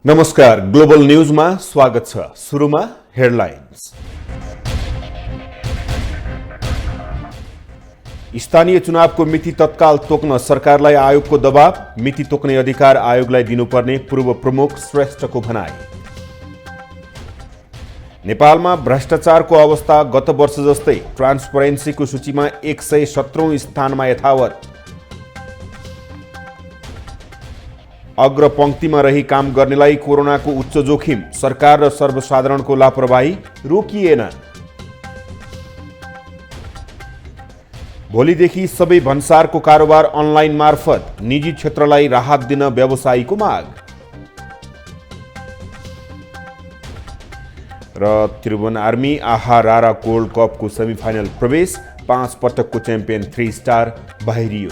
नमस्कार, ग्लोबल न्यूजमा स्वागत छ। सुरुमा हेडलाइन्स। स्थानीय चुनावको मिति तत्काल तोक्न सरकारलाई आयोगको दबाव, मिति तोक्ने अधिकार आयोगलाई दिनुपर्ने पूर्व प्रमुख श्रेष्ठको भनाई। नेपालमा भ्रष्टाचारको अवस्था गत वर्ष जस्तै, ट्रान्सपरेन्सीको सूचीमा 117औं स्थानमा यथावत। अग्रपंक्तिमा रही काम गर्नेलाई कोरोनाको उच्च जोखिम, सरकार र सर्वसाधारणको लापरवाही रोकिएन। भोलिदेखि सबै भन्सारको कारोबार अनलाइन मार्फत, निजी क्षेत्रलाई राहत दिन व्यवसायीको माग। र त्रिभुवन आर्मी आहा रारा गोल्ड कपको सेमिफाइनल प्रवेश, 5 पटकको च्याम्पियन 3 स्टार बाहिरियो।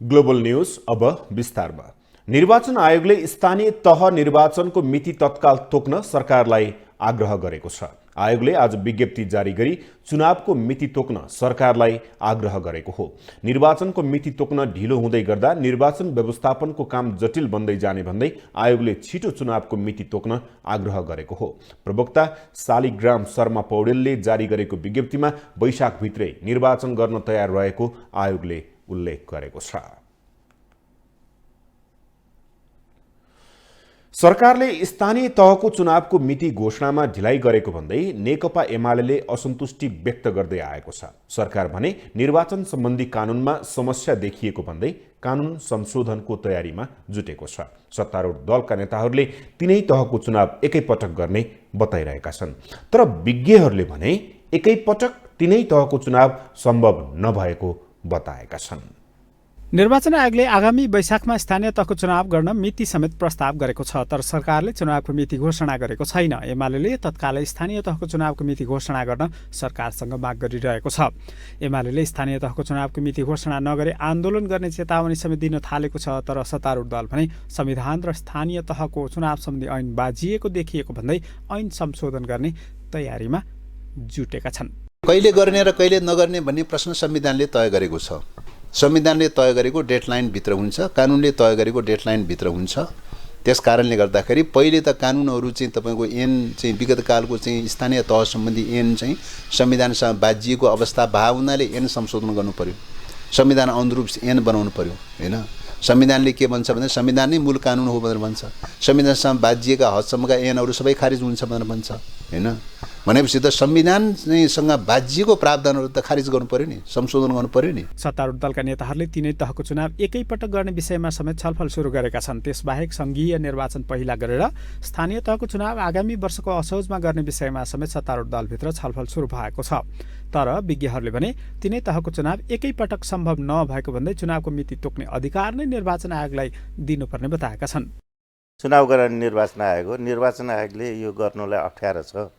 ग्लोबल न्यूज अब विस्तारमा। निर्वाचन आयोगले स्थानीय तह निर्वाचनको मिति तत्काल तोक्न सरकारलाई आग्रह गरेको छ। आयोगले आज विज्ञप्ति जारी गरी चुनावको मिति तोक्न सरकारलाई आग्रह गरेको हो। निर्वाचनको मिति तोक्न ढिलो हुँदै गर्दा निर्वाचन व्यवस्थापनको काम जटिल बन्दै जाने भन्दै आयोगले छिटो चुनावको मिति तोक्न आग्रह गरेको हो। प्रवक्ता शालिग्राम शर्मा पौडेलले जारी गरेको विज्ञप्तिमा वैशाखभित्रै निर्वाचन गर्न तयार रहेको आयोगले उल्लेख गरेको छ। सरकारले स्थानीय तहको चुनावको मिति घोषणामा ढिलाइ गरेको भन्दै नेकपा एमाले असन्तुष्टि व्यक्त गर्दै आएको छ। सरकार भने निर्वाचन सम्बन्धी कानूनमा समस्या देखिएको भन्दै कानून संशोधनको तयारीमा जुटेको छ। सत्तारूढ दलका नेताहरूले तीनै तहको चुनाव एकैपटक गर्ने बताइरहेका छन्। तर विज्ञहरूले भने एकैपटक तीनै तहको चुनाव सम्भव नभएको बताएका छन्। निर्वाचन आयोगले आगामी वैशाखमा स्थानीय तहको चुनाव गर्न मिति समेत प्रस्ताव गरेको छ, तर सरकारले चुनावको मिति घोषणा गरेको छैन। एमाले तत्कालै स्थानीय तहको चुनावको मिति घोषणा गर्न सरकारसँग माग गरिरहेको छ। एमाले स्थानीय तहको चुनावको मिति घोषणा नगरे आन्दोलन गर्ने चेतावनी समेत दिन थालेको छ। तर सत्तारूढ दल भने संविधान र स्थानीय तहको चुनाव सम्बन्धी ऐन बाजिएको देखिएको भन्दै ऐन संशोधन गर्ने तयारीमा जुटेका छन्। कहिले गर्ने र कहिले नगर्ने भन्ने प्रश्न संविधानले तय गरेको छ। संविधानले तय गरेको डेडलाइन भित्र हुन्छ, कानुनले तय गरेको डेडलाइन भित्र हुन्छ। त्यस कारणले गर्दाखेरि पहिले त कानुनहरू चाहिँ तपाईको ऐन चाहिँ विगत कालको चाहिँ स्थानीय तह सम्बन्धी ऐन चाहिँ संविधानसँग बाजिएको अवस्था भए हुनाले ऐन संशोधन गर्नु पर्यो, संविधान अनुरूप ऐन बनाउनु पर्यो हैन। संविधानले के भन्छ भने संविधान नै मूल कानुन हो भनेर भन्छ। संविधानसँग बाजिएका हदसम्मका ऐनहरू सबै खारिज हुन्छ भनेर भन्छ हैन। भनेपछि त संविधानसँग बाजिएको प्रावधानहरू त खारिज गर्नु पर्यो नि, संशोधन गर्नु पर्यो नि। सत्तारूढ दलका नेताहरूले तीनै तहको चुनाव एकैपटक गर्ने विषयमा समेत छलफल सुरु गरेका छन्। त्यसबाहेक संघीय निर्वाचन पहिला गरेर स्थानीय तहको चुनाव आगामी वर्षको असोजमा गर्ने विषयमा समेत सत्तारूढ दलभित्र छलफल सुरु भएको छ। तर विज्ञहरूले भने तीनै तहको चुनाव एकैपटक सम्भव नभएको भन्दै चुनावको मिति तोक्ने अधिकार नै निर्वाचन आयोगलाई दिनुपर्ने बताएका छन्। चुनाव गराउने निर्वाचन आयोग हो। निर्वाचन आयोगले यो गर्नलाई अप्ठ्यारो छ।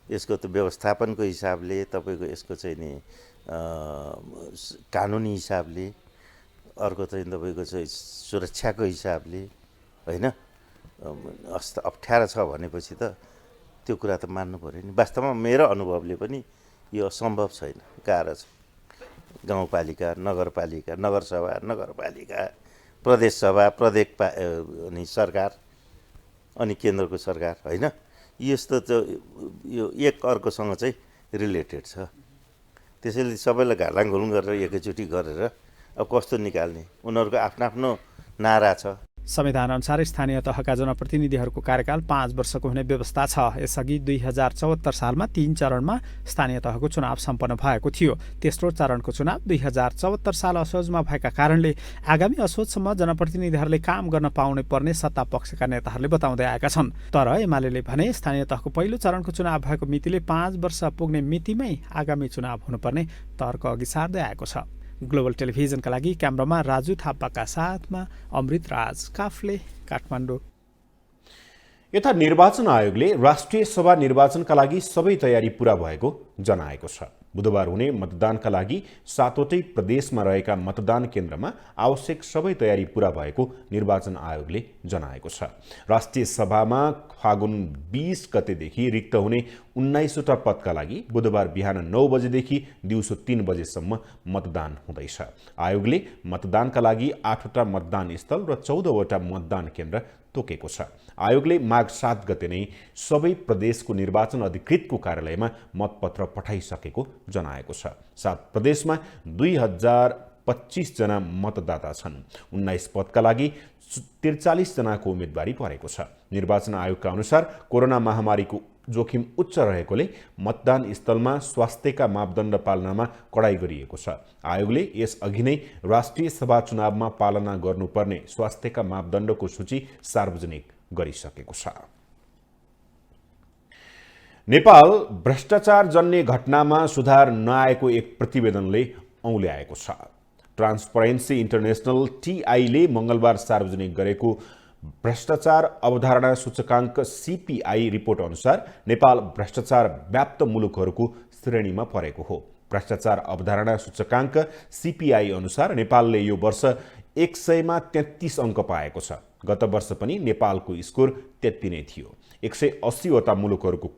यसको त व्यवस्थापनको हिसाबले, तपाईँको यसको चाहिँ नि कानुनी हिसाबले, अर्को चाहिँ तपाईँको चाहिँ सुरक्षाको हिसाबले होइन, अप्ठ्यारो छ भनेपछि त त्यो कुरा त मान्नु पऱ्यो नि। वास्तवमा मेरो अनुभवले पनि यो असम्भव छैन, गाह्रो छ। गाउँपालिका, नगरपालिका, नगरसभा, नगरपालिका, प्रदेशसभा, अनि सरकार, अनि केन्द्रको सरकार होइन, यस्तो त यो एक अर्कोसँग चाहिँ रिलेटेड छ। त्यसैले सबैलाई घालाङघुलुङ गरेर एकैचोटि गरेर अब कस्तो निकाल्ने, उनीहरूको आफ्नो आफ्नो नारा छ। संविधान अनुसार स्थानीय तहका जनप्रतिनिधिहरूको कार्यकाल 5 वर्षको हुने व्यवस्था छ। यसअघि 2074 सालमा 3 चरणमा स्थानीय तहको चुनाव सम्पन्न भएको थियो। तेस्रो चरणको चुनाव 2074 साल असोजमा भएका कारणले आगामी असोजसम्म जनप्रतिनिधिहरूले काम गर्न पाउने पर्ने सत्ता पक्षका नेताहरूले बताउँदै आएका छन्। तर एमाले भने स्थानीय तहको पहिलो चरणको चुनाव भएको मितिले 5 वर्ष पुग्ने मितिमै आगामी चुनाव हुनुपर्ने तर्क अघि सार्दै आएको छ। ग्लोबल टेलिभिजनका लागि क्यामेरामा राजु थापाका साथमा अमृत राज काफले, काठमाडौँ। यता निर्वाचन आयोगले राष्ट्रिय सभा निर्वाचनका लागि सबै तयारी पूरा भएको जनाएको छ। बुधबार हुने मतदानका लागि 7वटै प्रदेशमा रहेका मतदान केन्द्रमा आवश्यक सबै तयारी पूरा भएको निर्वाचन आयोगले जनाएको छ। राष्ट्रिय सभामा फागुन 20 गतेदेखि रिक्त हुने 19वटा पदका लागि बुधबार बिहान 9 बजेदेखि दिउँसो 3 बजेसम्म मतदान हुँदैछ। आयोगले मतदानका लागि 8वटा मतदान स्थल र 14वटा मतदान केन्द्र तोकेको छ। आयोगले माघ 7 गते नै सबै प्रदेशको निर्वाचन अधिकृतको कार्यालयमा मतपत्र पठाइसकेको जनाएको छ। 7 प्रदेशमा 2025 जना मतदाता छन्। 19 पदका लागि 43 जनाको उम्मेदवारी परेको छ। निर्वाचन आयोगका अनुसार कोरोना महामारीको जोखिम उच्च रहेकोले मतदान स्थलमा स्वास्थ्यका मापदण्ड पालनामा कडाई गरिएको छ। आयोगले यसअघि नै राष्ट्रिय सभा चुनावमा पालना गर्नुपर्ने स्वास्थ्यका मापदण्डको सूची सार्वजनिक गरिसकेको छ। नेपाल भ्रष्टाचार जन्य घटनामा सुधार नआएको एक प्रतिवेदनले औल्याएको छ। ट्रान्सपरेन्सी इन्टरनेसनल TI ले मंगलबार सार्वजनिक गरेको भ्रष्टाचार अवधारणा सूचकाङ्क CPI रिपोर्ट अनुसार नेपाल भ्रष्टाचार व्याप्त मुलुकहरूको श्रेणीमा परेको हो। भ्रष्टाचार अवधारणा सूचकाङ्क CPI अनुसार नेपालले यो वर्ष 100 मा 33 अङ्क पाएको छ। गत वर्ष पनि नेपालको स्कोर त्यति नै थियो। 180 वटा मुलुकहरूको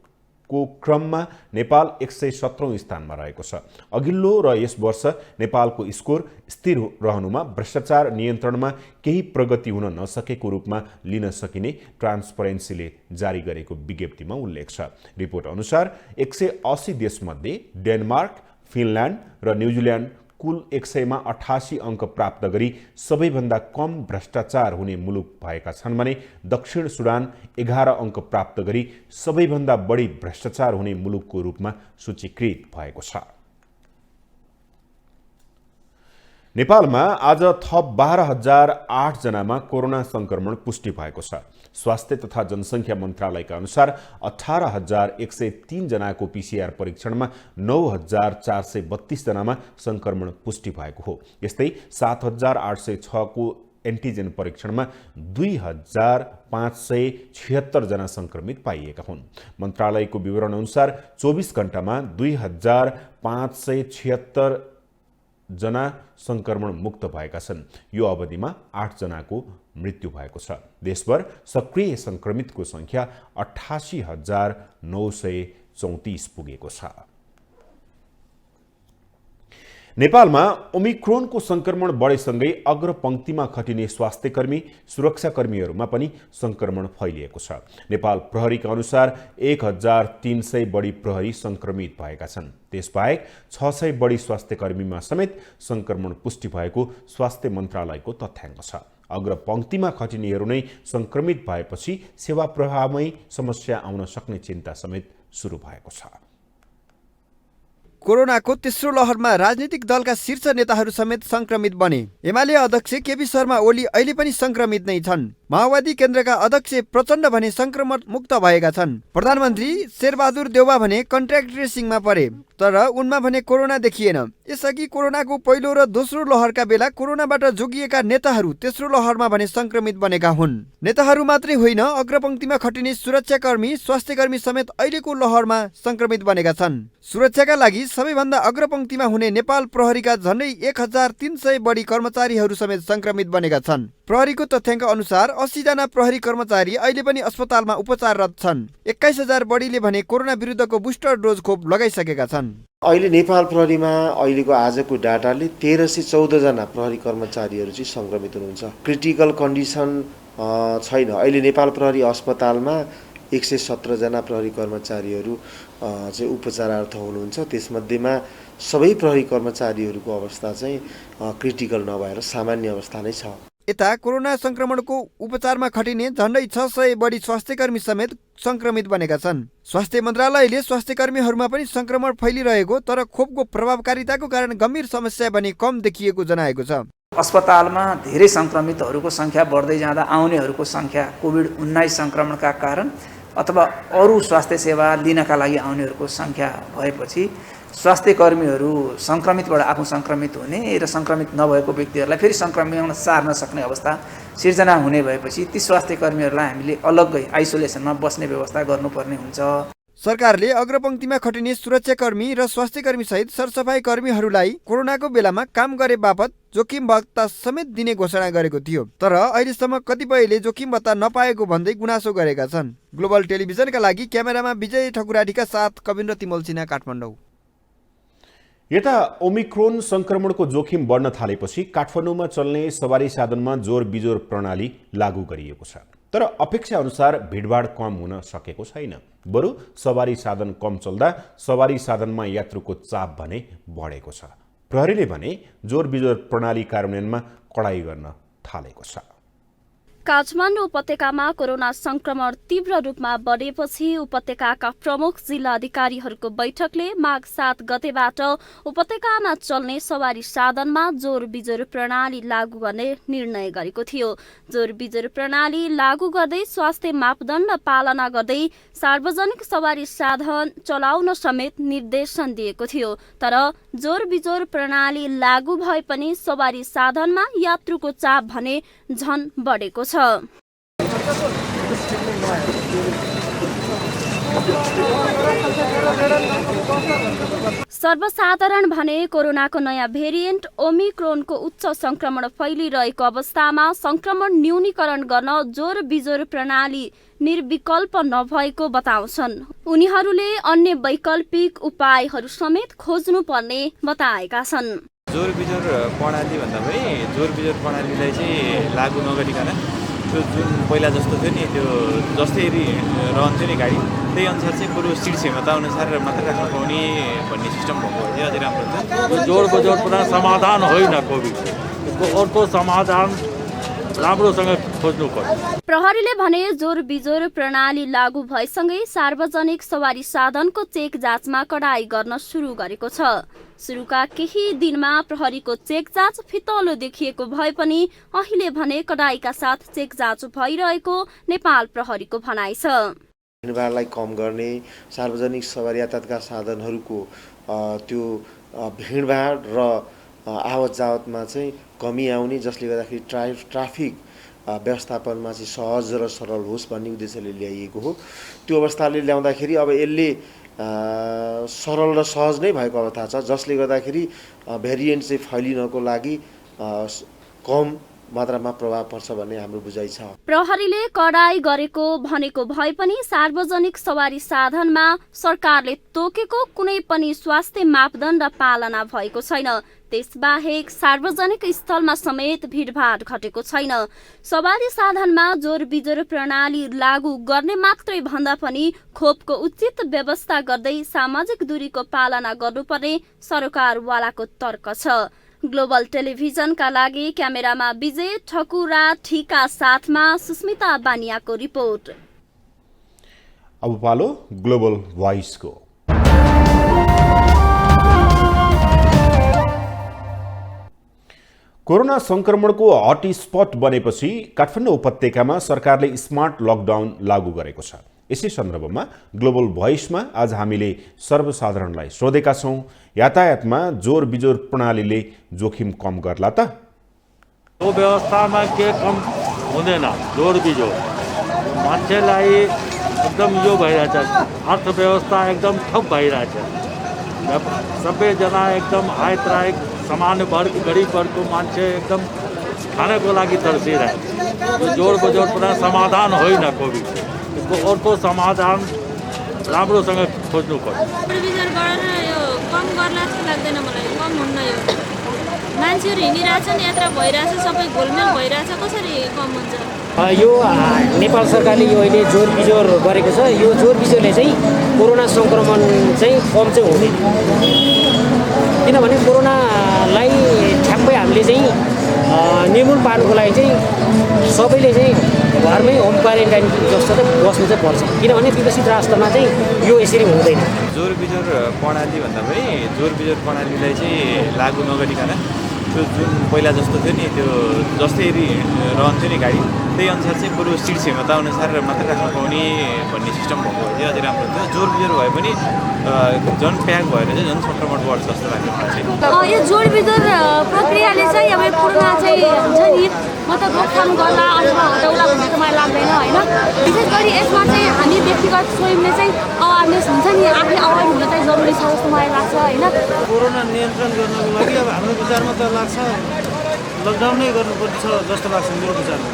क्रममा नेपाल 117औं स्थानमा रहेको छ। अघिल्लो र यस वर्ष नेपालको स्कोर स्थिर रहनुमा भ्रष्टाचार नियन्त्रणमा केही प्रगति हुन नसकेको रूपमा लिन सकिने ट्रान्सपरेन्सीले जारी गरेको विज्ञप्तिमा उल्लेख छ। रिपोर्ट अनुसार 180 देशमध्ये डेनमार्क, फिनल्यान्ड र न्युजिल्यान्ड कुल 100 मा 88 अङ्क प्राप्त गरी सबैभन्दा कम भ्रष्टाचार हुने मुलुक भएका छन् भने दक्षिण सुडान 11 अङ्क प्राप्त गरी सबैभन्दा बढी भ्रष्टाचार हुने मुलुकको रूपमा सूचीकृत भएको छ। नेपालमा आज थप 12,008 जनामा कोरोना संक्रमण पुष्टि भएको छ। स्वास्थ्य तथा जनसङ्ख्या मन्त्रालयका अनुसार 18,103 जनाको PCR परीक्षणमा 9,432 जनामा संक्रमण पुष्टि भएको हो। यस्तै 7,806 को एन्टिजेन परीक्षणमा 2,576 जना संक्रमित पाइएका हुन्। मन्त्रालयको विवरण अनुसार 24 घण्टामा 2,576 जना संक्रमण मुक्त भएका छन्। यो अवधिमा 8 जनाको मृत्यु भएको छ। देशभर सक्रिय संक्रमितको संख्या 88,934 पुगेको छ। नेपालमा ओमिक्रोनको संक्रमण बढेसँगै अग्रपंक्तिमा खटिने स्वास्थ्यकर्मी, सुरक्षाकर्मीहरूमा पनि संक्रमण फैलिएको छ। नेपाल प्रहरीका अनुसार 1,300 बढी प्रहरी संक्रमित भएका छन्। त्यसबाहेक 600 बढी स्वास्थ्यकर्मीमा समेत संक्रमण पुष्टि भएको स्वास्थ्य मन्त्रालयको तथ्याङ्क छ। अग्रपंक्तिमा खटिनेहरू नै संक्रमित भएपछि सेवा प्रवाहमै समस्या आउन सक्ने चिन्ता समेत सुरु भएको छ। कोरोनाको तेस्रो लहरमा राजनीतिक दलका शीर्ष नेताहरू समेत संक्रमित बने। एमाले अध्यक्ष केपी शर्मा ओली अहिले पनि संक्रमित नै छन्। माओवादी केन्द्रका अध्यक्ष प्रचण्ड भने संक्रमण मुक्त भएका छन्। प्रधानमन्त्री शेरबहादुर देउवा भने कन्ट्याक्ट ट्रेसिङमा परे, तर उनमा भने कोरोना देखिएन। यसअघि कोरोनाको पहिलो र दोस्रो लहरका बेला कोरोनाबाट जोगिएका नेताहरू तेस्रो लहरमा भने संक्रमित बनेका हुन्। नेताहरू मात्रै होइन, अग्रपंक्तिमा खटिने सुरक्षाकर्मी, स्वास्थ्यकर्मी समेत अहिलेको लहरमा संक्रमित बनेका छन्। सुरक्षाका लागि सबैभन्दा अग्रपंक्तिमा हुने नेपाल प्रहरीका झन्डै 1,300 बढी कर्मचारीहरू समेत संक्रमित बनेका छन्। प्रहरीको तथ्याङ्क अनुसार 80 जना प्रहरी कर्मचारी अहिले पनि अस्पतालमा उपचाररत छन्। 21,000 बढीले भने कोरोना विरुद्धको बुस्टर डोज खोप लगाइसकेका छन्। अहिले नेपाल प्रहरीमा अहिलेको आजको डाटाले 1314 जना प्रहरी कर्मचारीहरू चाहिँ संक्रमित हुनुहुन्छ। क्रिटिकल कन्डिसन छैन। अहिले नेपाल प्रहरी अस्पतालमा 117 जना प्रहरी कर्मचारीहरू चाहिँ उपचारार्थ हुनुहुन्छ। त्यसमध्येमा सबै प्रहरी कर्मचारीहरूको अवस्था चाहिँ क्रिटिकल नभएर सामान्य अवस्था नै छ। यता कोरोना संक्रमणको उपचारमा खटिने झन्डै 600 बढी स्वास्थ्यकर्मी समेत संक्रमित बनेका छन्। स्वास्थ्य मन्त्रालयले स्वास्थ्यकर्मीहरूमा पनि संक्रमण फैलिरहेको तर खोपको प्रभावकारिताको कारण गम्भीर समस्या भने कम देखिएको जनाएको छ। अस्पतालमा धेरै संक्रमितहरूको संख्या बढ्दै जाँदा आउनेहरूको संख्या कोभिड-19 संक्रमणका कारण अथवा अरू स्वास्थ्य सेवा लिनका लागि आउनेहरूको संख्या भएपछि स्वास्थ्यकर्मीहरू संक्रमितबाट आफू संक्रमित हुने र संक्रमित नभएको व्यक्तिहरूलाई फेरि संक्रमण सार्न सक्ने अवस्था सिर्जना हुने भएपछि ती स्वास्थ्यकर्मीहरूलाई हामीले अलग्गै आइसोलेसनमा बस्ने व्यवस्था गर्नुपर्ने हुन्छ। सरकारले अग्रपङ्क्तिमा खटिने सुरक्षाकर्मी र स्वास्थ्यकर्मी सहित सरसफाई कर्मीहरूलाई कोरोनाको बेलामा काम गरे बापत जोखिम भत्ता समेत दिने घोषणा गरेको थियो। तर अहिलेसम्म कतिपयले जोखिम भत्ता नपाएको भन्दै गुनासो गरेका छन्। ग्लोबल टेलिभिजनका लागि क्यामेरामा विजय ठकुराठीका साथ कविन्द्र तिमल सिन्हा, काठमाडौँ। यता ओमिक्रोन संक्रमणको जोखिम बढ्न थालेपछि काठमाडौँमा चल्ने सवारी साधनमा जोर बिजोर प्रणाली लागू गरिएको छ। तर अपेक्षा अनुसार भिडभाड कम हुन सकेको छैन। बरु सवारी साधन कम चल्दा सवारी साधनमा यात्रुको चाप भने बढेको छ। प्रहरीले भने जोर बिजोर प्रणाली कार्यान्वयनमा कडाई गर्न थालेको छ। काठमाडौँ उपत्यकामा कोरोना संक्रमण तीव्र रूपमा बढेपछि उपत्यकाका प्रमुख जिल्ला अधिकारीहरूको बैठकले माघ 7 गतेबाट उपत्यकामा चल्ने सवारी साधनमा जोर बिजोर प्रणाली लागू गर्ने निर्णय गरेको थियो। जोर बिजोर प्रणाली लागू गर्दै स्वास्थ्य मापदण्ड पालना गर्दै सार्वजनिक सवारी साधन चलाउन समेत निर्देशन दिएको थियो। तर जोर बिजोर प्रणाली लागू भए पनि सवारी साधनमा यात्रुको चाप भने झन बढेको छ। सर्वसाधारण भने कोरोनाको नयाँ भेरिएन्ट ओमिक्रोनको उच्च संक्रमण फैलिरहेको अवस्थामा संक्रमण न्यूनीकरण गर्न जोर बिजोर प्रणाली निर्विकल्प नभएको बताउँछन्। उनीहरूले अन्य वैकल्पिक उपायहरू समेत खोज्नुपर्ने बताएका छन्। जोर बिजोर प्रणाली भन्दा पनि जोर बिजोर प्रणालीलाई चाहिँ लागू नगरिकन त्यो जुन पहिला जस्तो थियो नि, त्यो जस्तै रहन्थ्यो नि गाडी, त्यही अनुसार चाहिँ बरु सिट क्षमता अनुसार मात्र राख्न पाउने भन्ने सिस्टम भएको चाहिँ अझै राम्रो हुन्छ। जोर बजोर पुरा समाधान होइन, कोभिडको अर्को समाधान राम्रोसँग खोज्नु पर्छ। प्रहरीले भने जोर बिजोर प्रणाली लागू भएसँगै सार्वजनिक सवारी साधनको चेक जाँचमा कडाई गर्न सुरु गरेको छ। सुरुका केही दिनमा प्रहरीको चेक जाँच फितलो देखिएको भए पनि अहिले भने कडाईका साथ चेक जाँच भइरहेको नेपाल प्रहरीको भनाइ छ। भिडभाडलाई कम गर्ने, सार्वजनिक सवारी यातायातका साधनहरूको त्यो भिडभाड र आवत जावतमा चाहिँ कमी आउने, जसले गर्दाखेरि ट्राफिक व्यवस्थापनमा चाहिँ सहज र सरल होस् भन्ने उद्देश्यले ल्याइएको हो। त्यो अवस्थाले ल्याउँदाखेरि अब यसले सरल र सहज नै भएको अवस्था छ, जसले गर्दाखेरि भेरिएन्ट चाहिँ फैलिनको लागि कम मात्रामा प्रभाव पर्छ भन्ने हाम्रो बुझाइ छ। प्रहरीले कडाई गरेको भनेको भए पनि सार्वजनिक सवारी साधनमा सरकारले तोकेको कुनै पनि स्वास्थ्य मापदण्ड पालना भएको छैन। त्यसबाहेक सार्वजनिक स्थलमा समेत भिडभाड घटेको छैन। सवारी साधनमा जोर बिजोर प्रणाली लागू गर्ने मात्रै भन्दा पनि खोपको उचित व्यवस्था गर्दै सामाजिक दूरीको पालना गर्नुपर्ने सरकारवालाको तर्क छ। ग्लोबल टेलिभिजनका लागि क्यामेरामा विजय ठकुराठीका साथमा सुस्मिता बानियाको रिपोर्ट। अब पालो ग्लोबल भोइसको। कोरोना संक्रमणको हटस्पट बनेपछि काठमाडौँ उपत्यकामा सरकारले स्मार्ट लकडाउन लागू गरेको छ। यसै सन्दर्भमा ग्लोबल भोइसमा आज हामीले सर्वसाधारणलाई सोधेका छौँ, यातायातमा जोर बिजोर प्रणालीले जोखिम कम गर्ला त? यो व्यवस्थामा के कम हुँदैन, जोर बिजोर मान्छेलाई एकदम यो भइरहेछ, अर्थव्यवस्था एकदम ठप भइरहेछ। सबैजना एकदम आयत्रायक सामान्य वर्ग, गरिब वर्गको मान्छे एकदम खानको लागि तर्सिरहेछ। यो जोर बजोर पुरा समाधान होइन, कोभिडको अर्को समाधान राम्रोसँग खोज्नु पर्छ। कम गर्ला जस्तो लाग्दैन मलाई, कम हुन्न। यो मान्छेहरू हिँडिरहेछन्, यात्रा भइरहेछ, सबै घोलमेल भइरहेछ, कसरी कम हुन्छ? यो नेपाल सरकारले यो अहिले जोर बिजोर गरेको छ। यो जोर बिजोरले चाहिँ कोरोना सङ्क्रमण चाहिँ कम चाहिँ हुँदैन, किनभने कोरोनालाई ठ्याम्पै हामीले चाहिँ निर्मूल पार्नुको लागि चाहिँ सबैले चाहिँ घरमै होम क्वारेन्टाइन जस्तो चाहिँ बस्नु चाहिँ पर्छ, किनभने विकसित राष्ट्रमा चाहिँ यो यसरी हुँदैन। जोर बिजोर प्रणाली भन्दा पनि जोर बिजोर प्रणालीलाई चाहिँ लागू नगरिकन त्यो जुन पहिला जस्तो थियो नि, त्यो जस्तै रहन्थ्यो नि गाडी, त्यही अनुसार चाहिँ बरु सिट क्षमता अनुसार मात्र राख्न पाउने भन्ने सिस्टम भएको चाहिँ अझै राम्रो हुन्छ। जोर बिजोर भए पनि झन् प्याक भएर चाहिँ झन् सङ्क्रमण बढ्छ जस्तो लाग्छ मलाई चाहिँ। यो जोड बिजोर प्रक्रियाले चाहिँ अब कोरोना चाहिँ हुन्छ लागि म त रोकथाम गर्ला अथवा हटाउला भन्ने त मलाई लाग्दैन होइन। विशेष गरी यसमा चाहिँ हामी व्यक्तिगत स्वयंले चाहिँ अवेरनेस हुन्छ नि, आफै अवेर हुन चाहिँ जरुरी छ जस्तो मलाई लाग्छ होइन। कोरोना नियन्त्रण गर्नको लागि अब हाम्रो विचारमा त लाग्छ लकडाउन नै गर्नुपर्ने छ जस्तो लाग्छ मेरो विचारमा।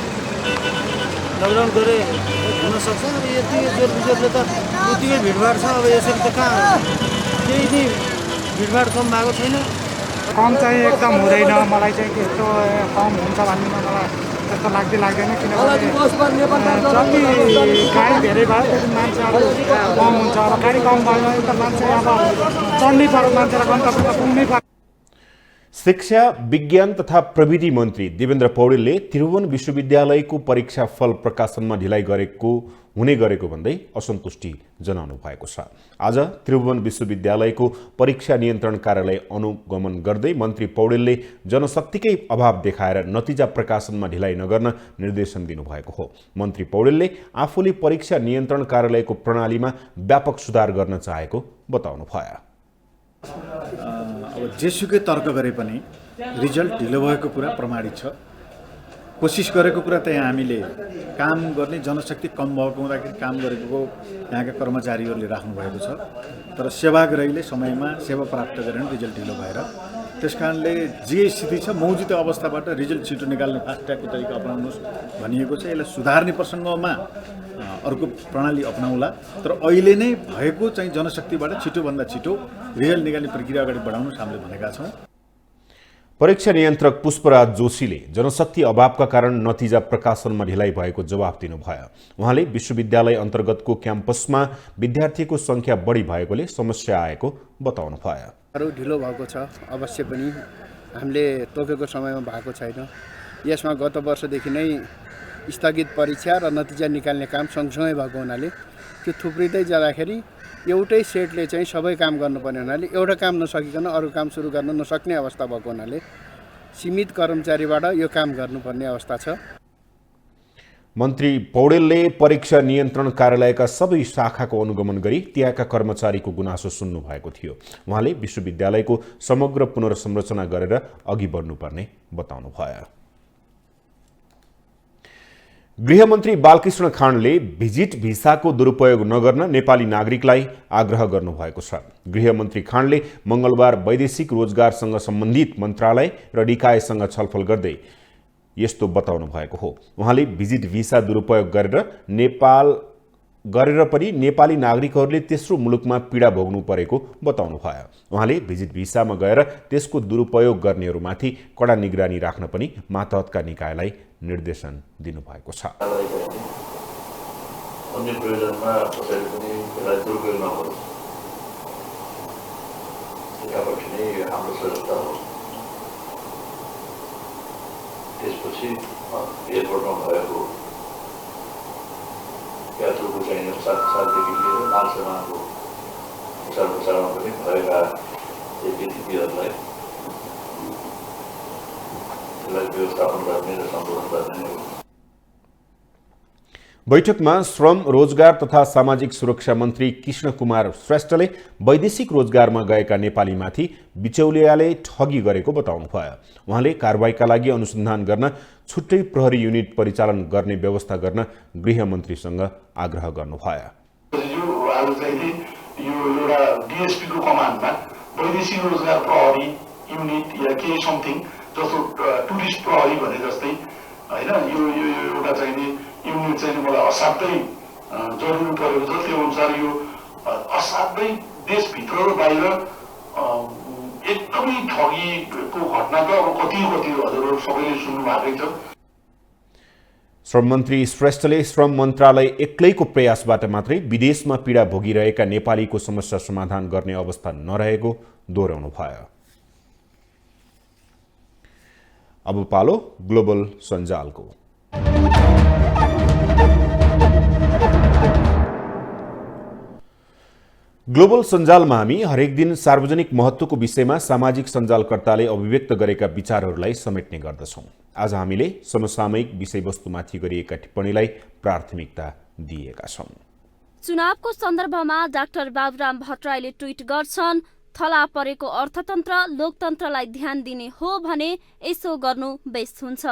लकडाउन गरे हुनसक्छ। अब यति जोरबुजोरले त उत्तिकै भिडभाड छ। अब यसरी त कहाँ केही नि भिडभाड कम भएको छैन। कम चाहिँ एकदम हुँदैन, मलाई चाहिँ त्यस्तो कम हुन्छ भन्ने मलाई त्यस्तो लाग्दैन। किनभने जति गाडी धेरै भयो त्यति मान्छे अब कम हुन्छ। अब गाडी कम भयो भने त मान्छे अब चढ्नै पर्यो, मान्छेलाई गन्तव्यमा पुग्नै पर्यो। शिक्षा, विज्ञान तथा प्रविधि मन्त्री देवेन्द्र पौडेलले त्रिभुवन विश्वविद्यालयको परीक्षाफल प्रकाशनमा ढिलाइ हुने गरेको भन्दै असन्तुष्टि जनाउनु भएको छ। आज त्रिभुवन विश्वविद्यालयको परीक्षा नियन्त्रण कार्यालय अनुगमन गर्दै मन्त्री पौडेलले जनशक्तिकै अभाव देखाएर नतिजा प्रकाशनमा ढिलाइ नगर्न निर्देशन दिनुभएको हो। मन्त्री पौडेलले आफूले परीक्षा नियन्त्रण कार्यालयको प्रणालीमा व्यापक सुधार गर्न चाहेको बताउनु भयो। अब जेसुकै तर्क गरे पनि रिजल्ट ढिलो भएको कुरा प्रमाणित छ। कोसिस गरेको कुरा त यहाँ हामीले काम गर्ने जनशक्ति कम भएको हुँदाखेरि काम गरेको यहाँका कर्मचारीहरूले राख्नुभएको छ। तर सेवाग्राहीले समयमा सेवा प्राप्त गरेन रिजल्ट ढिलो भएर। त्यसकारणले जे स्थिति छ मौजुदा अवस्थाबाट रिजल्ट छिटो निकाल्ने फास्ट ट्र्याकको तरिका अपनाउनुहोस् भनिएको छ। यसलाई सुधार्ने प्रसङ्गमा अर्को प्रणाली अपनाउला। तर अहिले नै भएको चाहिँ जनशक्तिबाट छिटोभन्दा छिटो रिजल्ट निकाल्ने प्रक्रिया अगाडि बढाउनुहोस् हामीले भनेका छौँ। परीक्षा नियन्त्रक पुष्पराज जोशीले जनशक्ति अभावका कारण नतिजा प्रकाशनमा ढिलाइ भएको जवाफ दिनुभयो। उहाँले विश्वविद्यालय अन्तर्गतको क्याम्पसमा विद्यार्थीको संख्या बढी भएकोले समस्या आएको बताउनु भयो। ढिलो भएको छ, अवश्य पनि हामीले तोकेको समयमा भएको छैन। यसमा गत वर्षदेखि नै स्थगित परीक्षा र नतिजा निकाल्ने काम सँगसँगै भएको हुनाले त्यो थुप्रिँदै जाँदाखेरि एउटै सेटले चाहिँ सबै काम गर्नुपर्ने हुनाले एउटा काम नसकिकन अरू काम सुरु गर्न नसक्ने अवस्था भएको हुनाले सीमित कर्मचारीबाट यो काम गर्नुपर्ने अवस्था छ। मन्त्री पौडेलले परीक्षा नियन्त्रण कार्यालयका सबै शाखाको अनुगमन गरी त्यहाँका कर्मचारीको गुनासो सुन्नु भएको थियो। उहाँले विश्वविद्यालयको समग्र पुनर्संरचना गरेर अघि बढ्नुपर्ने बताउनु भयो। गृहमन्त्री बालकृष्ण खाँडले भिजिट भिसाको दुरुपयोग नगर्न नेपाली नागरिकलाई आग्रह गर्नुभएको छ। गृहमन्त्री खाँडले मंगलबार वैदेशिक रोजगारसँग सम्बन्धित मन्त्रालय र निकायसँग छलफल गर्दै यस्तो बताउनु भएको हो। उहाँले भिजिट भिसा दुरुपयोग गरेर पनि नेपाली नागरिकहरूले तेस्रो मुलुकमा पीडा भोग्नु परेको बताउनु भयो। उहाँले भिजिट भिसामा गएर त्यसको दुरुपयोग गर्नेहरूमाथि कडा निगरानी राख्न पनि मातहतका निकायलाई निर्देशन दिनुभएको छ। अन्य प्रयोजनमा कसैले पनि यसलाई दुरुपयोग नगरोस्, त्यहाँपछि नै हाम्रो सुरक्षा हो। त्यसपछि एयरपोर्टमा भएको यात्रुको चाहिने साथदेखि लिएर मालसेवाको प्रचार प्रसारमा पनि भएका व्यक्तिहरूलाई व्यवस्थापन गर्ने र सम्बोधन गर्ने हो। बैठकमा श्रम, रोजगार तथा सामाजिक सुरक्षा मन्त्री कृष्ण कुमार श्रेष्ठले वैदेशिक रोजगारमा गएका नेपालीमाथि बिचौलियाले ठगी गरेको बताउनु भयो। उहाँले कारबाहीका लागि अनुसन्धान गर्न छुट्टै प्रहरी युनिट परिचालन गर्ने व्यवस्था गर्न गृहमन्त्रीसँग आग्रह गर्नुभयो। यो एउटा डिएसपीको कमान्डमा वैदेशिक रोजगार प्रहरी युनिट या केही समथिङ जस्तो टुरिस्ट प्रहरी भने जस्तै होइन, यो एउटा चाहिने युनिट चाहिँ मलाई असाध्यै जरुरी परेको छ। त्यो अनुसार यो असाध्यै देशभित्र र बाहिर एकदमै ठगीको घटना त अब कति हजुरहरू सबैले सुन्नु भएकै छ। श्रम मन्त्री श्रेष्ठले श्रम मन्त्रालय एक्लैको प्रयासबाट मात्रै विदेशमा पीडा भोगिरहेका नेपालीको समस्या समाधान गर्ने अवस्था नरहेको दोहोर्याउनु भयो। अब पालो ग्लोबल सञ्जालको। ग्लोबल सञ्जालमा हामी हरेक दिन सार्वजनिक महत्त्वको विषयमा सामाजिक सञ्जालकर्ताले अभिव्यक्त गरेका विचारहरूलाई समेट्ने गर्दछौँ। आज हामीले समसामयिक विषयवस्तुमाथि गरिएका टिप्पणीलाई प्राथमिकता दिएका छौँ। चुनावको सन्दर्भमा डाक्टर बाबुराम भट्टराईले ट्विट गर्छन्, थला परेको अर्थतन्त्र लोकतन्त्रलाई ध्यान दिने हो भने यसो गर्नु बेस्ट हुन्छ।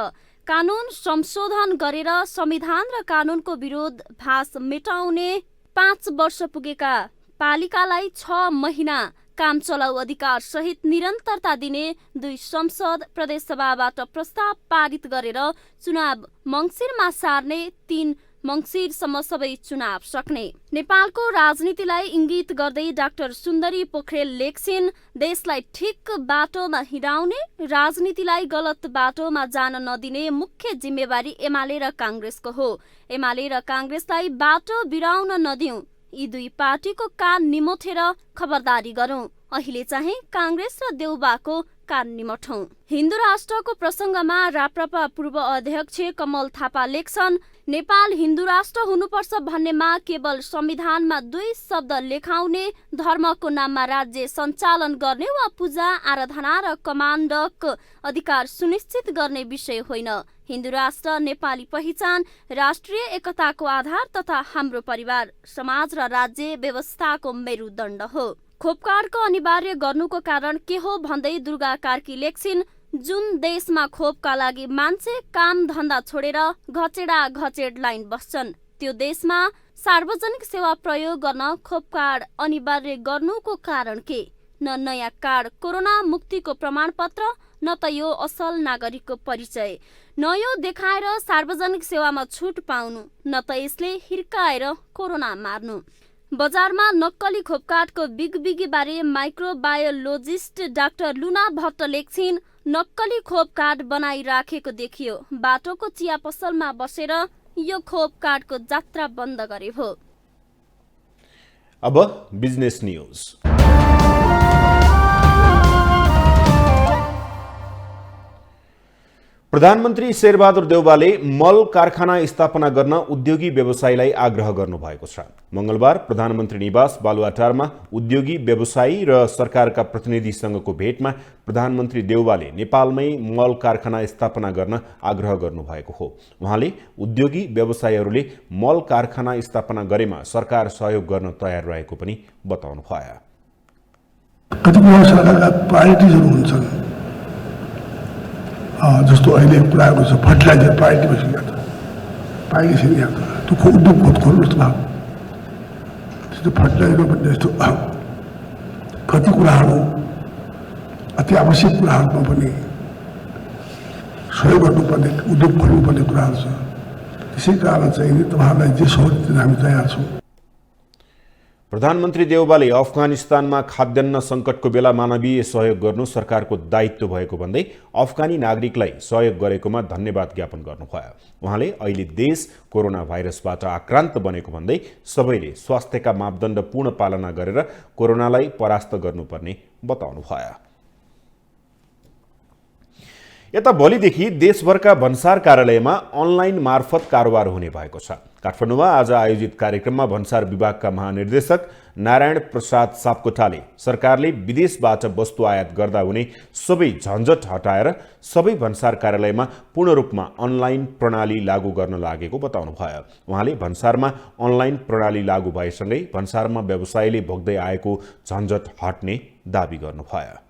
कानून संशोधन गरेर संविधान र कानूनको विरोधाभास मेटाउने 5 वर्ष पुगेका पालिकालाई 6 महिना काम चलाउ अधिकार सहित निरन्तरता दिने 2 संसद प्रदेशसभाबाट प्रस्ताव पारित गरेर चुनाव मङ्सिरमा सार्ने 3 मङ्सिरसम्म सबै चुनाव सक्ने। नेपालको राजनीतिलाई इङ्गित गर्दै डाक्टर सुन्दरी पोखरेल लेख्छिन्, देशलाई ठिक बाटोमा हिँडाउने, राजनीतिलाई गलत बाटोमा जान नदिने मुख्य जिम्मेवारी एमाले र काङ्ग्रेसको हो। एमाले र काङ्ग्रेसलाई बाटो बिराउन नदिउँ, यी 2 पार्टीको कान निमोठेर खबरदारी गरौं। अहिले चाहिँ काङ्ग्रेस र देउबाको कान निमोठौं। हिन्दू राष्ट्रको प्रसङ्गमा राप्रपा पूर्व अध्यक्ष कमल थापा लेख्छन्, नेपाल हिन्दू राष्ट्र हुनुपर्छ भन्नेमा केवल संविधानमा 2 शब्द लेखाउने, धर्मको नाममा राज्य सञ्चालन गर्ने वा पूजा आराधना र कमाण्डक अधिकार सुनिश्चित गर्ने विषय होइन। हिन्दू राष्ट्र नेपाली पहिचान, राष्ट्रिय एकताको आधार तथा हाम्रो परिवार, समाज र राज्य व्यवस्थाको मेरुदण्ड हो। खोपकार्डको अनिवार्य गर्नुको कारण के हो भन्दै दुर्गा कार्की लेख्छिन्, जुन देशमा खोपका लागि मान्छे काम धन्दा छोडेर घचेड लाइन बस्छन्, त्यो देशमा सार्वजनिक सेवा प्रयोग गर्न खोप कार्ड अनिवार्य गर्नुको कारण के? न नयाँ कार्ड कोरोना मुक्तिको प्रमाणपत्र, न त यो असल नागरिकको परिचय, न यो देखाएर सार्वजनिक सेवामा छुट पाउनु, न त यसले हिर्काएर कोरोना मार्नु। बजारमा नक्कली खोपकार्डको बिगबिगी बारे माइक्रोबायोलोजिस्ट डाक्टर लुना भट्ट लेख्छिन्, नक्कली खोप कार्ड बनाइराखेको देखियो, बाटोको चिया पसलमा बसेर यो खोप कार्डको जात्रा बन्द गरे भो। अब बिजनेस न्यूज। प्रधानमन्त्री शेरबहादुर देउवाले मल कारखाना स्थापना गर्न उद्योगी व्यवसायीलाई आग्रह गर्नुभएको छ। मंगलबार प्रधानमन्त्री निवास बालुवाटारमा उद्योगी व्यवसायी र सरकारका प्रतिनिधिसँगको भेटमा प्रधानमन्त्री देउवाले नेपालमै मल कारखाना स्थापना गर्न आग्रह गर्नुभएको हो। उहाँले उद्योगी व्यवसायीहरूले मल कारखाना स्थापना गरेमा सरकार सहयोग गर्न तयार रहेको पनि बताउनुभयो। कतिपय सरकारका प्रायोरिटिजहरू हुन्छन्, जस्तो अहिले कुरा आएको छ फर्टिलाइजर प्रायोरिटी बसिरहेको छ, पाइले छैन यहाँ त्यो उद्योग खोल्नु जस्तो भयो। त्यस्तो फर्टिलाइजर भन्ने जस्तो कति कुराहरू अति आवश्यक कुराहरूमा पनि सहयोग गर्नुपर्ने, उद्योग खोल्नुपर्ने कुराहरू छ। त्यसै कारण चाहिँ तपाईँहरूलाई जे सहयोग दिन हामी तयार छौँ। प्रधानमन्त्री देउवाले अफगानिस्तानमा खाद्यान्न सङ्कटको बेला मानवीय सहयोग गर्नु सरकारको दायित्व भएको भन्दै अफगानी नागरिकलाई सहयोग गरेकोमा धन्यवाद ज्ञापन गर्नुभयो। उहाँले अहिले देश कोरोना भाइरसबाट आक्रान्त बनेको भन्दै सबैले स्वास्थ्यका मापदण्ड पूर्ण पालना गरेर कोरोनालाई परास्त गर्नुपर्ने बताउनुभयो। यता भोलिदेखि देशभरका भन्सार कार्यालयमा अनलाइन मार्फत कारोबार हुने भएको छ। काठमाडौँमा आज आयोजित कार्यक्रममा भन्सार विभागका महानिर्देशक नारायण प्रसाद सापकोटाले सरकारले विदेशबाट वस्तु आयात गर्दा हुने सबै झन्झट हटाएर सबै भन्सार कार्यालयमा पूर्ण रूपमा अनलाइन प्रणाली लागू गर्न लागेको बताउनुभयो। उहाँले भन्सारमा अनलाइन प्रणाली लागू भएसँगै भन्सारमा व्यवसायीले भोग्दै आएको झन्झट हट्ने दावी गर्नुभयो।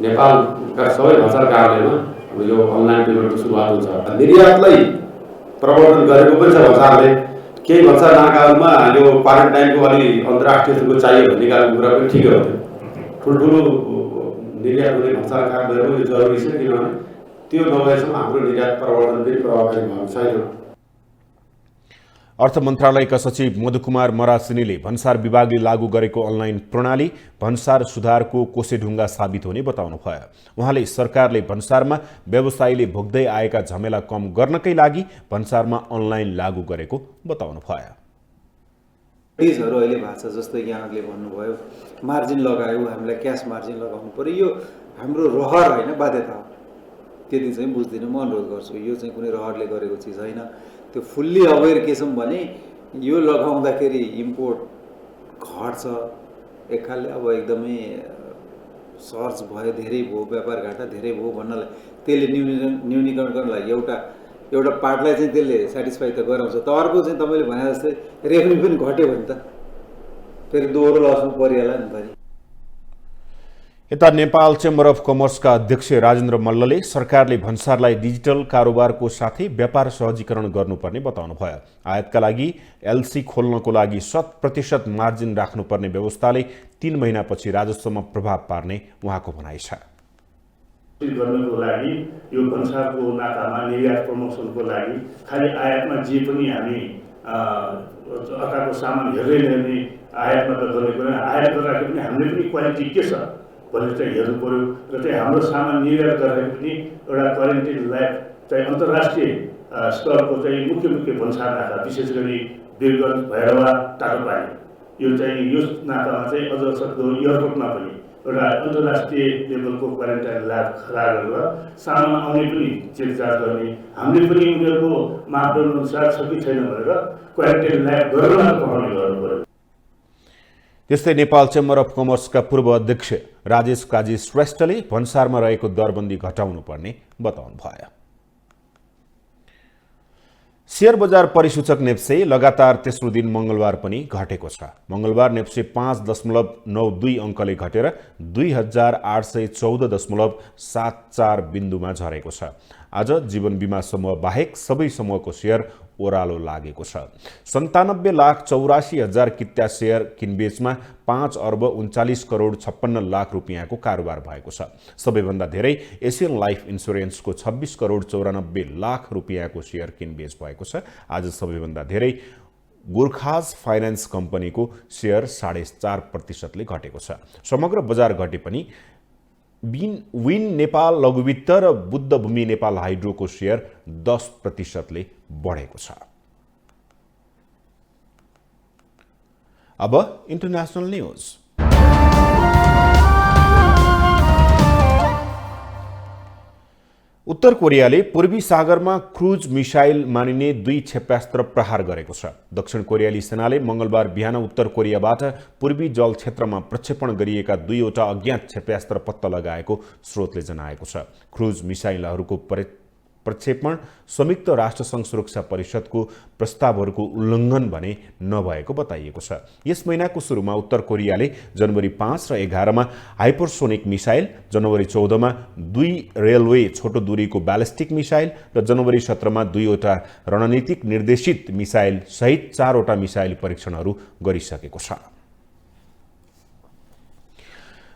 नेपालका सबै भन्सार कार्यालयमा यो अनलाइन पेमेन्टको सुरुवात हुन्छ। निर्यातलाई प्रवर्धन गरेको पनि छ भन्सारले। केही भन्सार नाकाहरूमा यो क्वारेन्टाइनको अलि अन्तर्राष्ट्रिय सुरु चाहियो भन्ने खालको कुरा पनि ठिकै हो। ठुल्ठुलो निर्यात हुने भन्सार कार्यालयहरू जरुरी छ, किनभने त्यो नभएसम्म हाम्रो निर्यात प्रवर्धन पनि प्रभावकारी भएको छैन। अर्थ मन्त्रालयका सचिव मधुकुमार मरासिनीले भन्सार विभागले लागू गरेको अनलाइन प्रणाली भन्सार सुधारको कोसेढुङ्गा साबित हुने बताउनुभयो। उहाँले सरकारले भन्सारमा व्यवसायीले भोग्दै आएका झमेला कम गर्नकै लागि भन्सारमा अनलाइन लागू गरेको बताउनुभयो। डिजहरू अहिले भएको छ, जस्तै यहाँले भन्नुभयो मार्जिन लगायो, हामीलाई क्यास मार्जिन लगाउनु पर्यो, यो हाम्रो रहर होइन बाध्यता हो। त्यति चाहिँ बुझ्दिनँ, म अनुरोध गर्छु। यो चाहिँ कुनै रहरले गरेको चिज होइन। त्यो फुल्ली अवेर के छौँ भने यो लगाउँदाखेरि इम्पोर्ट घट्छ एक खालले, अब एकदमै सर्च भयो, धेरै भयो, व्यापार घाटा धेरै भयो भन्नलाई त्यसले न्यूनीकरण गर्नलाई एउटा पार्टलाई चाहिँ त्यसले सेटिस्फाई त गराउँछ। त अर्को चाहिँ तपाईँले भने जस्तै रेभेन्यू पनि घट्यो भने त फेरि दोहोरो लसमा परिहाल्यो नि त। यता नेपाल चेम्बर अफ कमर्सका अध्यक्ष राजेन्द्र मल्लले सरकारले भन्सारलाई डिजिटल कारोबारको साथै व्यापार सहजीकरण गर्नुपर्ने बताउनुभयो। आयातका लागि एलसी खोल्नको लागि 100% मार्जिन राख्नुपर्ने व्यवस्थाले 3 महिनापछि राजस्वमा प्रभाव पार्ने उहाँको भनाइ छ। गर्नको लागि यो भन्सारको नाकामा निर्यात प्रमोसनको लागि खालि आयातमा जे पनि हामी अर्काको सामान हेर्दै ल्याउने आयातमा त गर्ने कुरा, आयात गर्दाखेरि पनि हामीले पनि क्वालिटी के छ भनेर चाहिँ हेर्नु पर्यो र चाहिँ हाम्रो सामान निर्यात गर्दाखेरि पनि एउटा क्वारेन्टाइन ल्याब चाहिँ अन्तर्राष्ट्रिय स्तरको चाहिँ मुख्य भन्सार नाका, विशेष गरी वीरगञ्ज, भैरवा, टाटोपानी, यो चाहिँ यो नाकामा चाहिँ अझ सक्दो एयरपोर्टमा पनि एउटा अन्तर्राष्ट्रिय लेभलको क्वारेन्टाइन ल्याब खडा गरेर सामान आउने पनि चेकचाक गर्ने, हामीले पनि उनीहरूको मापदण्ड अनुसार छ कि छैन भनेर क्वारेन्टाइन ल्याब गरेर पठाउने गर्नु पर्यो। त्यस्तै नेपाल चेम्बर अफ कमर्सका पूर्व अध्यक्ष राजेश काजी श्रेष्ठले भन्सारमा रहेको दरबन्दी घटाउनु पर्ने बताउनु भयो। शेयर बजार परिसूचक नेप्से लगातार तेस्रो दिन मंगलबार पनि घटेको छ। मंगलबार नेप्से 5.92 अंकले घटेर 2814.74 बिन्दुमा झरेको छ। आज जीवन बीमा समूह बाहेक सबै समूहको शेयर ओह्रालो लागेको छ। 97,84,000 कित्ता शेयर किनबेचमा 5,39,56,56 रुपियाँको कारोबार भएको छ। सबैभन्दा धेरै एशियन लाइफ इन्स्योरेन्सको 26,94,00,000 रुपियाँको शेयर किनबेच भएको छ। आज सबैभन्दा धेरै गोर्खाज फाइनान्स कम्पनीको शेयर 4.5% घटेको छ। समग्र बजार घटे पनि विन नेपाल लघुवित्त र बुद्ध भूमि नेपाल हाइड्रोको शेयर 10% बढेको छ। अब इन्टरनेशनल न्यूज। उत्तर कोरियाले पूर्वी सागरमा क्रुज मिसाइल मानिने 2 क्षेप्यास्त्र प्रहार गरेको छ। दक्षिण कोरियाली सेनाले मंगलबार बिहान उत्तर कोरियाबाट पूर्वी जल क्षेत्रमा प्रक्षेपण गरिएका 2वटा अज्ञात क्षेप्यास्त्र पत्ता लगाएको स्रोतले जनाएको छ। क्रुज मिसाइलहरूको प्रक्षेपण संयुक्त राष्ट्रसङ्घ सुरक्षा परिषदको प्रस्तावहरूको उल्लङ्घन भने नभएको बताइएको छ। यस महिनाको सुरुमा उत्तर कोरियाले जनवरी 5 र 11 मा हाइपरसोनिक मिसाइल, जनवरी 14 मा 2 रेलवे छोटो दूरीको ब्यालिस्टिक मिसाइल र जनवरी 17 मा 2वटा रणनीतिक निर्देशित मिसाइल सहित 4वटा मिसाइल परीक्षणहरू गरिसकेको छ।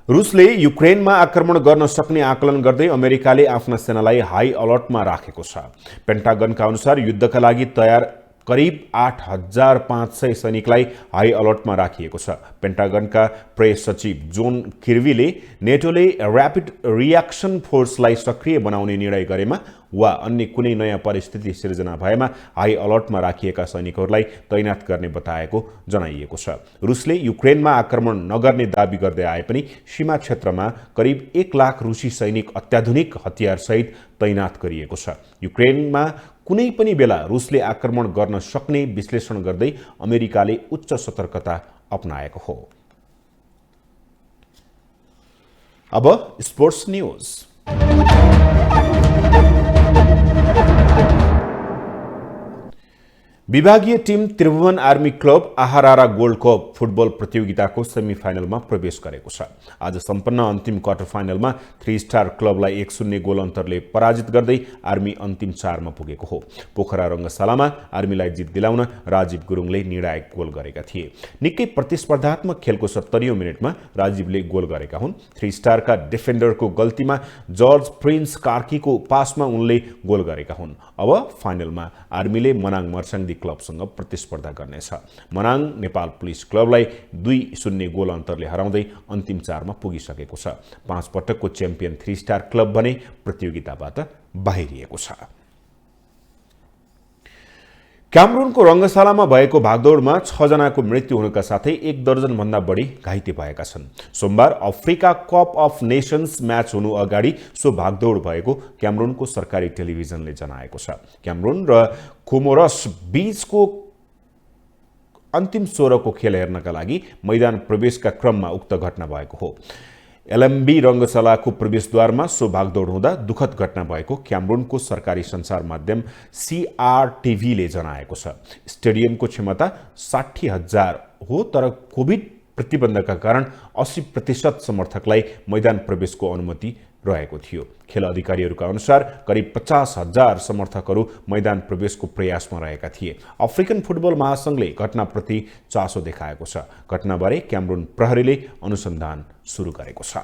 रुसले युक्रेनमा आक्रमण गर्न सक्ने आकलन गर्दै अमेरिकाले आफ्ना सेनालाई हाई अलर्टमा राखेको छ। पेन्टागनका अनुसार युद्धका लागि तयार करिब 8,500 सैनिकलाई हाई अलर्टमा राखिएको छ। पेन्टागनका प्रेस सचिव जोन किर्बीले नेटोले ऱ्यापिड रियाक्सन फोर्सलाई सक्रिय बनाउने निर्णय गरेमा वा अन्य कुनै नयाँ परिस्थिति सिर्जना भएमा हाई अलर्टमा राखिएका सैनिकहरूलाई तैनात गर्ने बताएको जनाइएको छ। रुसले युक्रेनमा आक्रमण नगर्ने दाबी गर्दै आए पनि सीमा क्षेत्रमा करिब 1 लाख रुसी सैनिक अत्याधुनिक हतियारसहित तैनात गरिएको छ। युक्रेनमा कुनै पनि बेला रुसले आक्रमण गर्न सक्ने विश्लेषण गर्दै अमेरिकाले उच्च सतर्कता अपनाएको हो। अब स्पोर्ट्स न्यूज। विभागीय टिम त्रिभुवन आर्मी क्लब आहारारा गोल्ड कप फुटबल प्रतियोगिताको सेमिफाइनलमा प्रवेश गरेको छ। आज सम्पन्न अन्तिम क्वार्टर फाइनलमा 3 स्टार क्लबलाई 1-0 गोल अन्तरले पराजित गर्दै आर्मी अन्तिम 4 मा पुगेको हो। पोखरा रङ्गशालामा आर्मीलाई जित दिलाउन राजीव गुरुङले निर्णायक गोल गरेका थिए। निकै प्रतिस्पर्धात्मक खेलको 70औं मिनेटमा राजीवले गोल गरेका हुन्। 3 स्टारका डिफेन्डरको गल्तीमा जर्ज प्रिन्स कार्कीको पासमा उनले गोल गरेका हुन्। अब फाइनलमा आर्मीले मनाङ मर्साङ्दी क्लबसँग प्रतिस्पर्धा गर्नेछ। मनाङ नेपाल पुलिस क्लबलाई 2-0 गोल अन्तरले हराउँदै अन्तिम 4 मा पुगिसकेको छ। 5 पटकको च्याम्पियन 3 स्टार क्लब भने प्रतियोगिताबाट बाहिरिएको छ। क्यामरूनको रङ्गशालामा भएको भागदौडमा 6 जनाको मृत्यु हुनुका साथै 1 दर्जन भन्दा बढी घाइते भएका छन्। सोमबार Africa cup of nations match हुनु अगाडि सो भागदौड भएको क्यामरूनको सरकारी टेलिभिजनले जनाएको छ। क्यामरून र कोमोरस बीचको अन्तिम 16 को खेल हेर्नका लागि मैदान प्रवेशका क्रममा उक्त घटना भएको हो। एलएमबी रङ्गशालाको प्रवेशद्वारमा सो भागदौड हुँदा दुखद घटना भएको क्यामरूनको सरकारी सञ्चार माध्यम CRTV ले जनाएको छ। स्टेडियमको क्षमता 60,000 हो, तर कोभिड प्रतिबन्धका कारण 80% समर्थकलाई मैदान प्रवेशको अनुमति रहेको थियो। खेल अधिकारीहरूका अनुसार करिब 50,000 समर्थकहरू मैदान प्रवेशको प्रयासमा रहेका थिए। अफ्रिकन फुटबल महासंघले घटनाप्रति चासो देखाएको छ। घटनाबारे क्यामरून प्रहरीले अनुसन्धान सुरु गरेको छ।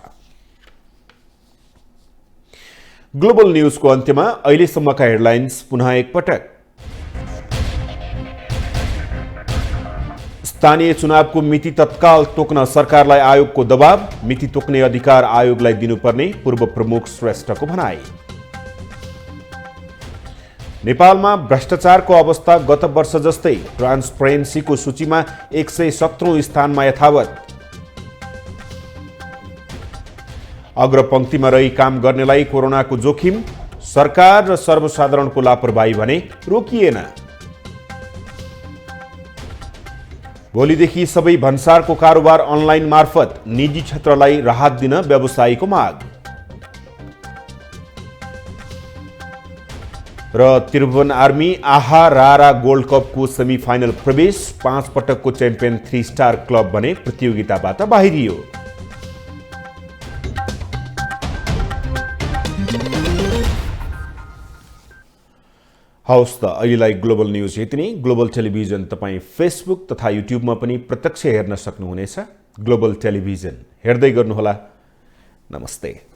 ग्लोबल न्यूजको अन्त्यमा अहिलेसम्मका हेडलाइन्स पुनः एकपटक। स्थानीय चुनावको मिति तत्काल तोक्न सरकारलाई आयोगको दबाव, मिति तोक्ने अधिकार आयोगलाई दिनुपर्ने पूर्व प्रमुख श्रेष्ठको भनाई। नेपालमा भ्रष्टाचारको अवस्था गत वर्ष जस्तै, ट्रान्सपरेन्सीको सूचीमा 117औं स्थानमा यथावत। अग्रपंक्तिमा रही काम गर्नेलाई कोरोनाको जोखिम, सरकार र सर्वसाधारणको लापरवाही भने रोकिएन। भोलिदेखि सबै भन्सारको कारोबार अनलाइन मार्फत, निजी क्षेत्रलाई राहत दिन व्यवसायीको माग। र त्रिभुवन आर्मी आहा रारा गोल्ड कपको सेमिफाइनल प्रवेश, 5 पटकको च्याम्पियन 3 स्टार क्लब बने प्रतियोगिताबाट बाहिरियो। हवस् त अहिलेलाई ग्लोबल न्यूज यति नै। ग्लोबल टेलिभिजन तपाईँ फेसबुक तथा युट्युबमा पनि प्रत्यक्ष हेर्न सक्नुहुनेछ। ग्लोबल टेलिभिजन हेर्दै गर्नुहोला। नमस्ते।